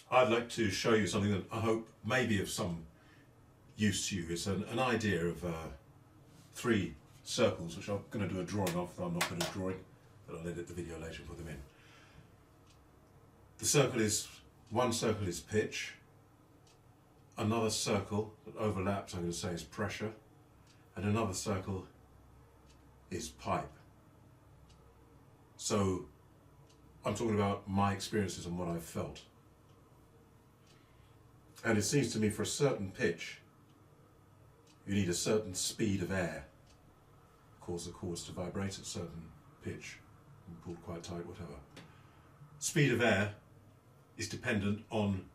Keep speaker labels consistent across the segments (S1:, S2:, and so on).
S1: I'd like to show you something that I hope may be of some use to you. It's an idea of 3 circles, which I'm going to do a drawing of, though I'm not good at drawing, but I'll edit the video later and put them in. One circle is pitch, another circle that overlaps, I'm going to say, is pressure, and another circle is pipe. So I'm talking about my experiences and what I've felt. And it seems to me for a certain pitch, you need a certain speed of air, cause the cords to vibrate at a certain pitch, and pulled quite tight, whatever. Speed of air is dependent on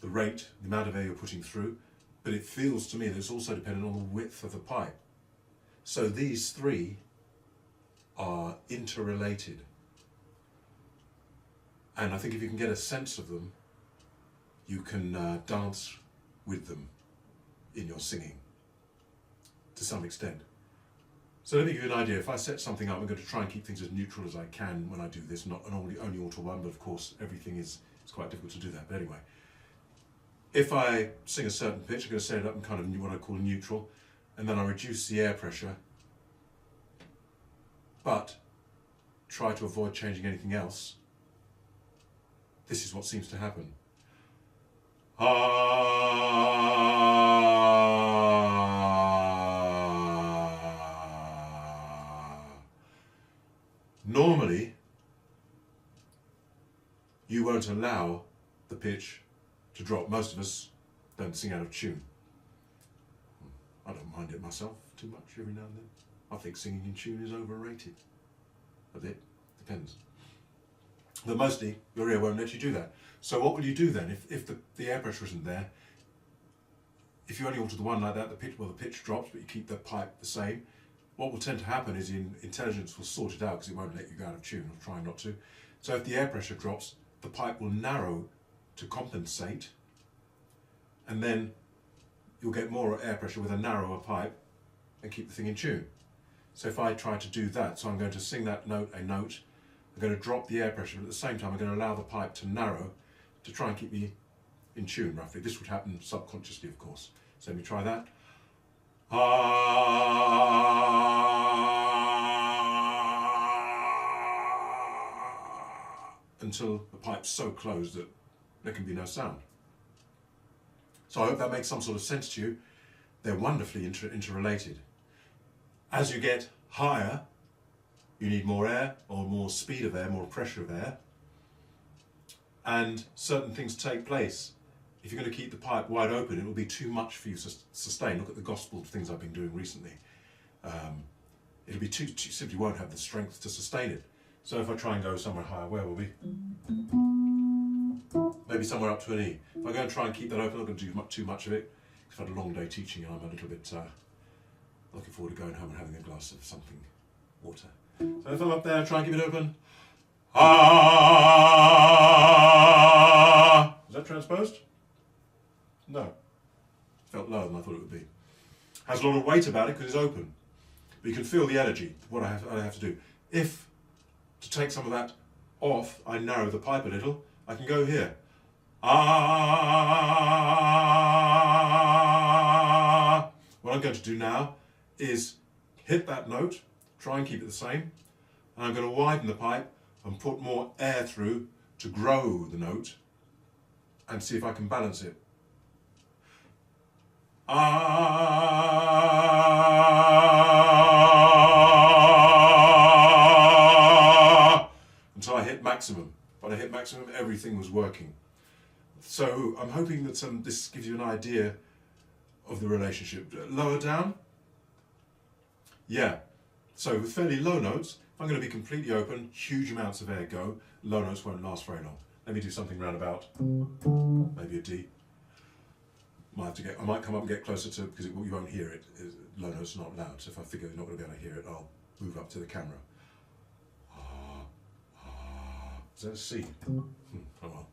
S1: the rate, the amount of air you're putting through, but it feels to me that it's also dependent on the width of the pipe. So these 3 are interrelated. And I think if you can get a sense of them, you can dance with them in your singing to some extent. So let me give you an idea. If I set something up, I'm going to try and keep things as neutral as I can when I do this, not only alter one, but of course everything is quite difficult to do that. But anyway, if I sing a certain pitch, I'm going to set it up in kind of what I call neutral, and then I reduce the air pressure, but try to avoid changing anything else. This is what seems to happen. Normally, you won't allow the pitch to drop. Most of us don't sing out of tune. I don't mind it myself too much every now and then. I think singing in tune is overrated. A bit, depends. But mostly, your ear won't let you do that. So what will you do then? If the air pressure isn't there, if you only alter the one like that, the pitch drops, but you keep the pipe the same, what will tend to happen is intelligence will sort it out because it won't let you go out of tune, or try not to. So if the air pressure drops, the pipe will narrow to compensate, and then you'll get more air pressure with a narrower pipe and keep the thing in tune. So if I try to do that, so I'm going to sing that note, I'm going to drop the air pressure, but at the same time I'm going to allow the pipe to narrow to try and keep me in tune roughly. This would happen subconsciously, of course. So let me try that. Until the pipe's so closed that there can be no sound. So I hope that makes some sort of sense to you. They're wonderfully interrelated. As you get higher, you need more air, or more speed of air, more pressure of air, and certain things take place. If you're going to keep the pipe wide open, it will be too much for you to sustain. Look at the gospel things I've been doing recently. It'll be you simply won't have the strength to sustain it. So if I try and go somewhere higher, where will we? Maybe somewhere up to an E. If I go and try and keep that open, I'm not going to do too much of it. I've had a long day teaching and I'm a little bit looking forward to going home and having a glass of something, water. So if I'm up there, try and keep it open. Is that transposed? No. Felt lower than I thought it would be. Has a lot of weight about it because it's open. But you can feel the energy, what I have to do. If, to take some of that off, I narrow the pipe a little, I can go here. What I'm going to do now is hit that note, try and keep it the same, and I'm going to widen the pipe and put more air through to grow the note and see if I can balance it. Until I hit maximum. When I hit maximum, everything was working. So I'm hoping that this gives you an idea of the relationship. Lower down? Yeah. So with fairly low notes, if I'm going to be completely open, huge amounts of air go, low notes won't last very long. Let me do something round about, maybe a D. I might come up and get closer to, because you won't hear it. Low notes are not loud, so if I figure you're not going to be able to hear it, I'll move up to the camera. Is that a C? Oh well.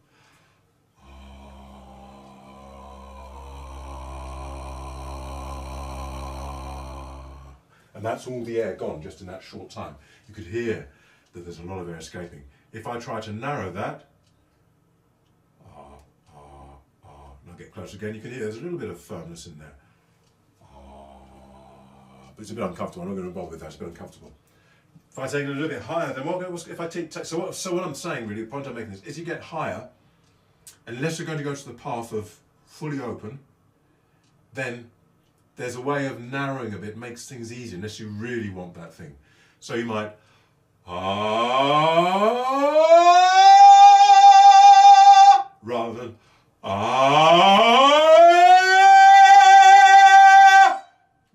S1: And that's all the air gone just in that short time. You could hear that there's a lot of air escaping. If I try to narrow that, I'll get closer again. You can hear there's a little bit of firmness in there. But it's a bit uncomfortable. I'm not going to bother with that. It's a bit uncomfortable. If I take it a little bit higher, then if I take so what I'm saying really, the point I'm making is you get higher, unless you're going to go to the path of fully open, then there's a way of narrowing a bit, makes things easier, unless you really want that thing. So you might rather than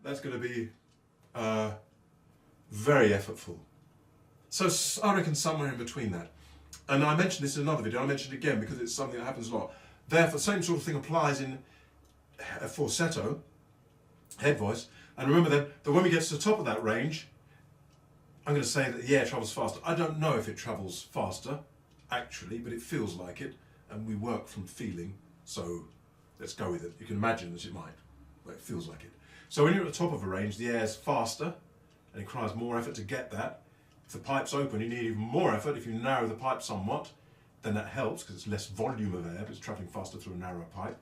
S1: that's going to be very effortful. So I reckon somewhere in between that. And I mentioned this in another video, I mentioned it again because it's something that happens a lot. Therefore, the same sort of thing applies in falsetto, head voice. And remember then that when we get to the top of that range, I'm going to say that the air travels faster. I don't know if it travels faster, actually, but it feels like it. And we work from feeling, so let's go with it. You can imagine that it might, but it feels like it. So when you're at the top of a range, the air's faster, and it requires more effort to get that. If the pipe's open, you need even more effort. If you narrow the pipe somewhat, then that helps because it's less volume of air, but it's travelling faster through a narrower pipe.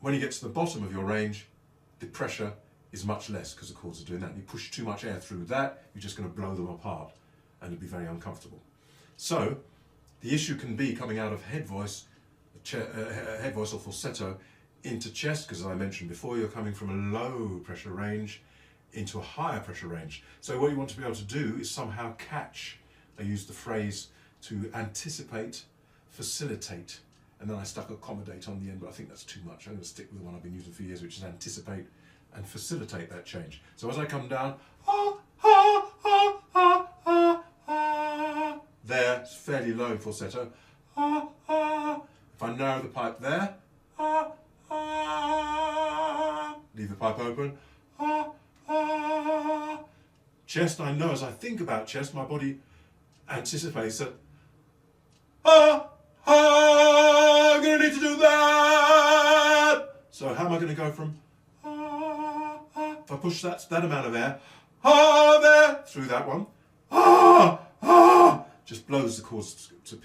S1: When you get to the bottom of your range, the pressure is much less because the cords are doing that. And you push too much air through that, you're just going to blow them apart, and it'll be very uncomfortable. So the issue can be coming out of head voice or falsetto into chest, because as I mentioned before, you're coming from a low pressure range into a higher pressure range. So what you want to be able to do is somehow catch. I use the phrase to anticipate, facilitate, and then I stuck accommodate on the end, but I think that's too much. I'm going to stick with the one I've been using for years, which is anticipate and facilitate that change. So as I come down, there, it's fairly low in falsetto. If I narrow the pipe there, leave the pipe open. Chest, I know as I think about chest, my body anticipates that I'm going to need to do that. So how am I going to go from if I push that amount of air there through that one, just blows the cords to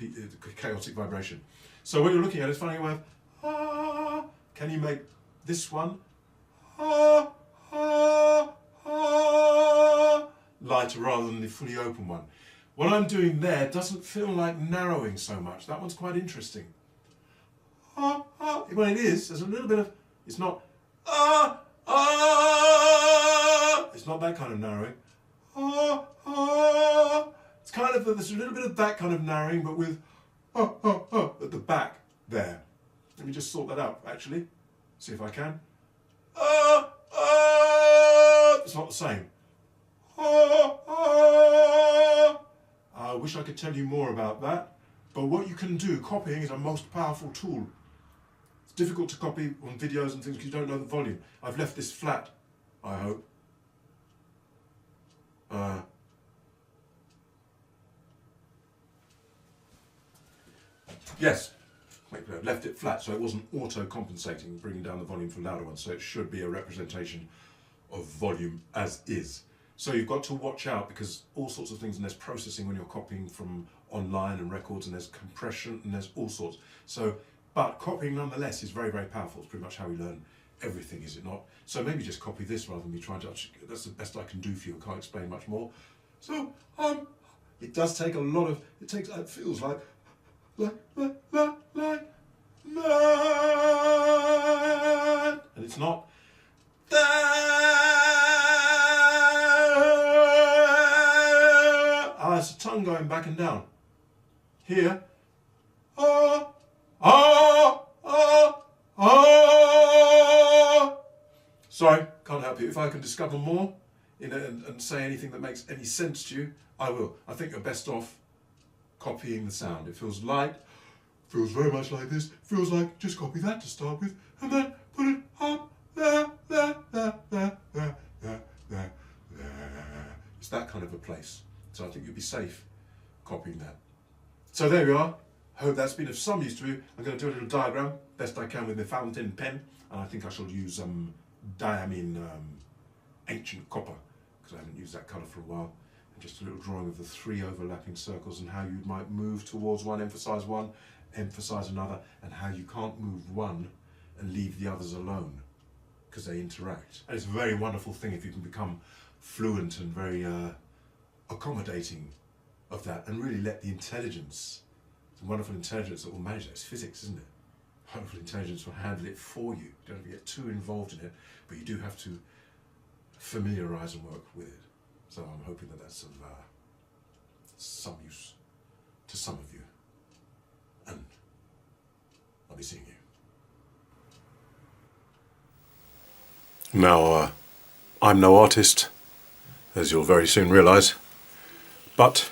S1: chaotic vibration. So what you're looking at is finding a way of can you make this one lighter rather than the fully open one. What I'm doing there doesn't feel like narrowing so much. That one's quite interesting. Well, it is. There's a little bit of. It's not. It's not that kind of narrowing. It's kind of. There's a little bit of that kind of narrowing, but with at the back there. Let me just sort that out. Actually, see if I can. It's not the same. I wish I could tell you more about that, but what you can do, copying is a most powerful tool. It's difficult to copy on videos and things because you don't know the volume. I've left this flat, I hope. Yes, I've left it flat so it wasn't auto-compensating, bringing down the volume for louder ones, so it should be a representation of volume as is. So you've got to watch out because all sorts of things, and there's processing when you're copying from online and records, and there's compression, and there's all sorts. So, but copying nonetheless is very, very powerful. It's pretty much how we learn everything, is it not? So maybe just copy this rather than me trying to, that's the best I can do for you. I can't explain much more. So, it does take a lot of, it feels like that. And it's not that. It's the tongue going back and down. Here. Sorry, can't help you. If I can discover more and say anything that makes any sense to you, I will. I think you're best off copying the sound. It feels light, feels very much like this. Feels like just copy that to start with, and then put it up there. It's that kind of a place. So I think you'll be safe copying that. So there we are. I hope that's been of some use to you. I'm going to do a little diagram, best I can with my fountain pen, and I think I shall use diamine ancient copper, because I haven't used that colour for a while. And just a little drawing of the 3 overlapping circles and how you might move towards one, emphasise another, and how you can't move one and leave the others alone because they interact. And it's a very wonderful thing if you can become fluent and very accommodating of that, and really let the intelligence, the wonderful intelligence that will manage that. It's physics, isn't it? Wonderful intelligence will handle it for you. You don't have to get too involved in it, but you do have to familiarise and work with it. So I'm hoping that that's of some use to some of you, and I'll be seeing you. Now, I'm no artist, as you'll very soon realise, but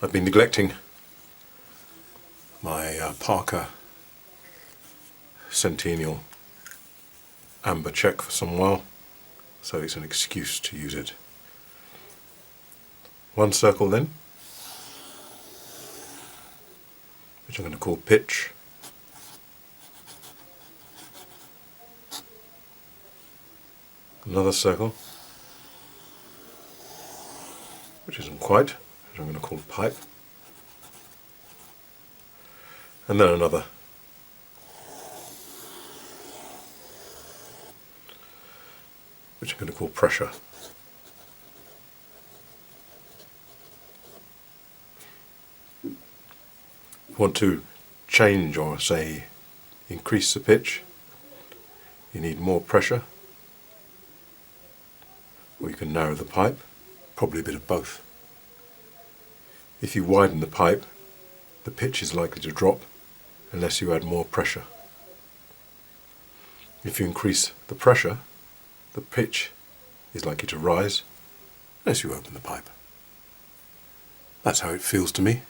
S1: I've been neglecting my Parker Centennial amber check for some while, so it's an excuse to use it. One circle then, which I'm going to call pitch. Another circle, which isn't quite, which I'm going to call pipe. And then another. Which I'm going to call pressure. If you want to change or say increase the pitch, you need more pressure, or you can narrow the pipe, probably a bit of both. If you widen the pipe, the pitch is likely to drop unless you add more pressure. If you increase the pressure, the pitch is likely to rise unless you open the pipe. That's how it feels to me,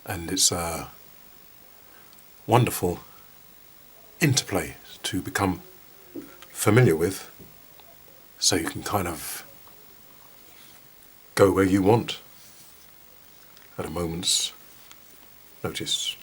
S1: and it's a wonderful interplay to become familiar with, so you can kind of go where you want at a moment's notice.